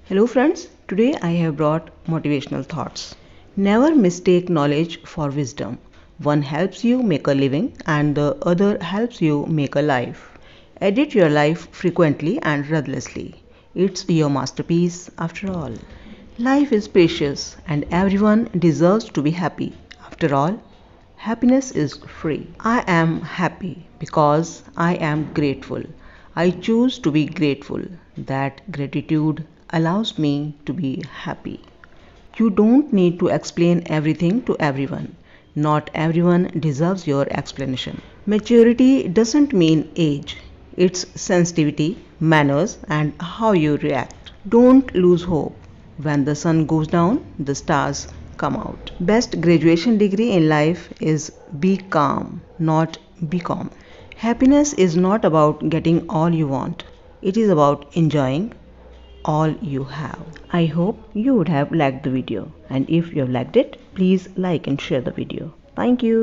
Hello friends, today I have brought motivational thoughts. Never mistake knowledge for wisdom. One helps you make a living and the other helps you make a life. Edit your life frequently and ruthlessly. It's your masterpiece after all. Life is precious and everyone deserves to be happy. After all, happiness is free. I am happy because I am grateful. I choose to be grateful. That gratitude allows me to be happy. You don't need to explain everything to everyone. Not everyone deserves your explanation. Maturity doesn't mean age, it's sensitivity, manners, and how you react. Don't lose hope. When the sun goes down, the stars come out. Best graduation degree in life is be calm, not be calm. Happiness is not about getting all you want. It is about enjoying all you have. I hope you would have liked the video, and if you have liked it, please like and share the video. Thank you.